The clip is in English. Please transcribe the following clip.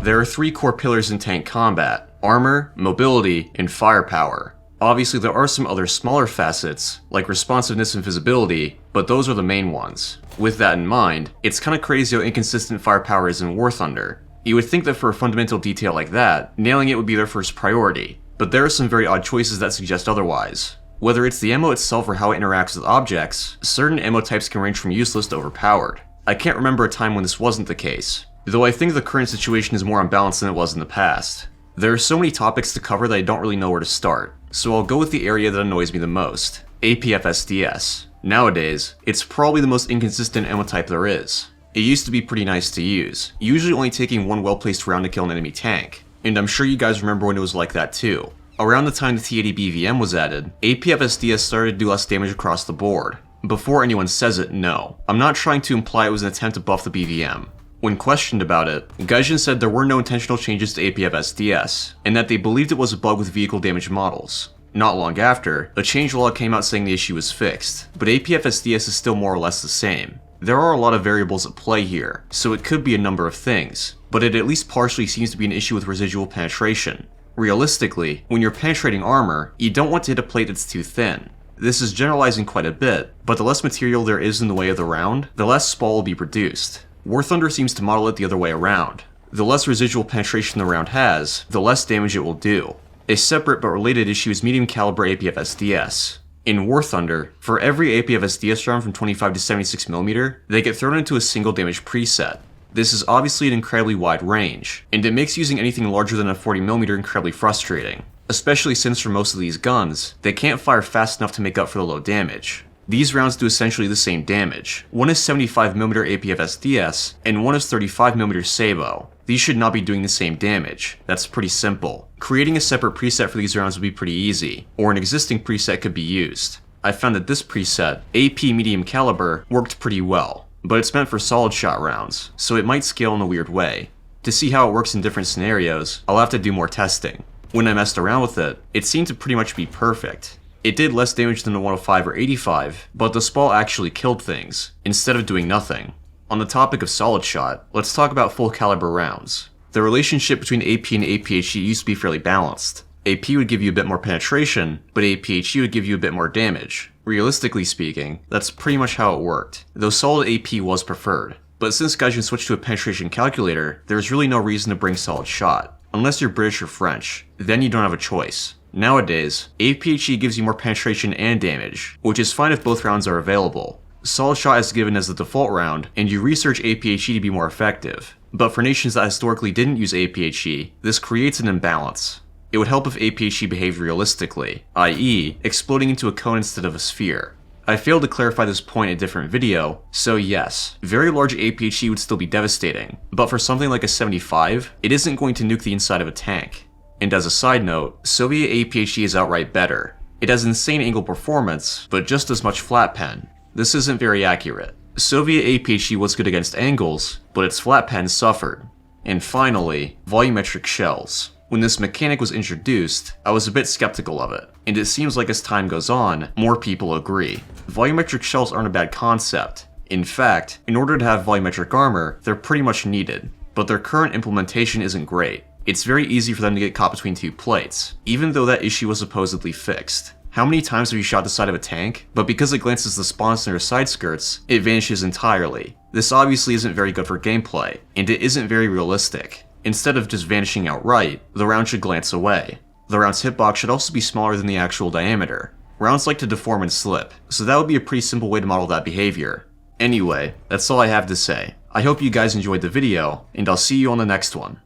There are 3 core pillars in tank combat: armor, mobility, and firepower. Obviously there are some other smaller facets, like responsiveness and visibility, but those are the main ones. With that in mind, it's kinda crazy how inconsistent firepower is in War Thunder. You would think that for a fundamental detail like that, nailing it would be their first priority, but there are some very odd choices that suggest otherwise. Whether it's the ammo itself or how it interacts with objects, certain ammo types can range from useless to overpowered. I can't remember a time when this wasn't the case, though I think the current situation is more unbalanced than it was in the past. There are so many topics to cover that I don't really know where to start, so I'll go with the area that annoys me the most: APFSDS. Nowadays, it's probably the most inconsistent ammo type there is. It used to be pretty nice to use, usually only taking one well-placed round to kill an enemy tank, and I'm sure you guys remember when it was like that too. Around the time the T80 BVM was added, APFSDS started to do less damage across the board. Before anyone says it, no. I'm not trying to imply it was an attempt to buff the BVM. When questioned about it, Gaijin said there were no intentional changes to APFSDS, and that they believed it was a bug with vehicle damage models. Not long after, a changelog came out saying the issue was fixed, but APFSDS is still more or less the same. There are a lot of variables at play here, so it could be a number of things, but it at least partially seems to be an issue with residual penetration. Realistically, when you're penetrating armor, you don't want to hit a plate that's too thin. This is generalizing quite a bit, but the less material there is in the way of the round, the less spall will be produced. War Thunder seems to model it the other way around. The less residual penetration the round has, the less damage it will do. A separate but related issue is medium caliber APFSDS. In War Thunder, for every APFSDS round from 25 to 76mm, they get thrown into a single damage preset. This is obviously an incredibly wide range, and it makes using anything larger than a 40mm incredibly frustrating, especially since for most of these guns, they can't fire fast enough to make up for the low damage. These rounds do essentially the same damage. One is 75mm APFSDS, and one is 35mm Sabo. These should not be doing the same damage. That's pretty simple. Creating a separate preset for these rounds would be pretty easy, or an existing preset could be used. I found that this preset, AP Medium Caliber, worked pretty well, but it's meant for solid shot rounds, so it might scale in a weird way. To see how it works in different scenarios, I'll have to do more testing. When I messed around with it, it seemed to pretty much be perfect. It did less damage than a 105 or 85, but the spall actually killed things, instead of doing nothing. On the topic of solid shot, let's talk about full caliber rounds. The relationship between AP and APHE used to be fairly balanced. AP would give you a bit more penetration, but APHE would give you a bit more damage. Realistically speaking, that's pretty much how it worked, though solid AP was preferred. But since Gaijin switched to a penetration calculator, there's really no reason to bring solid shot. Unless you're British or French, then you don't have a choice. Nowadays, APHE gives you more penetration and damage, which is fine if both rounds are available. Solid shot is given as the default round, and you research APHE to be more effective. But for nations that historically didn't use APHE, this creates an imbalance. It would help if APHE behaved realistically, i.e., exploding into a cone instead of a sphere. I failed to clarify this point in a different video, so yes, very large APHE would still be devastating, but for something like a 75, it isn't going to nuke the inside of a tank. And as a side note, Soviet APHE is outright better. It has insane angle performance, but just as much flat pen. This isn't very accurate. Soviet APHE was good against angles, but its flat pen suffered. And finally, volumetric shells. When this mechanic was introduced, I was a bit skeptical of it, and it seems like as time goes on, more people agree. Volumetric shells aren't a bad concept. In fact, in order to have volumetric armor, they're pretty much needed, but their current implementation isn't great. It's very easy for them to get caught between two plates, even though that issue was supposedly fixed. How many times have you shot the side of a tank, but because it glances the spawns near side skirts, it vanishes entirely? This obviously isn't very good for gameplay, and it isn't very realistic. Instead of just vanishing outright, the round should glance away. The round's hitbox should also be smaller than the actual diameter. Rounds like to deform and slip, so that would be a pretty simple way to model that behavior. Anyway, that's all I have to say. I hope you guys enjoyed the video, and I'll see you on the next one.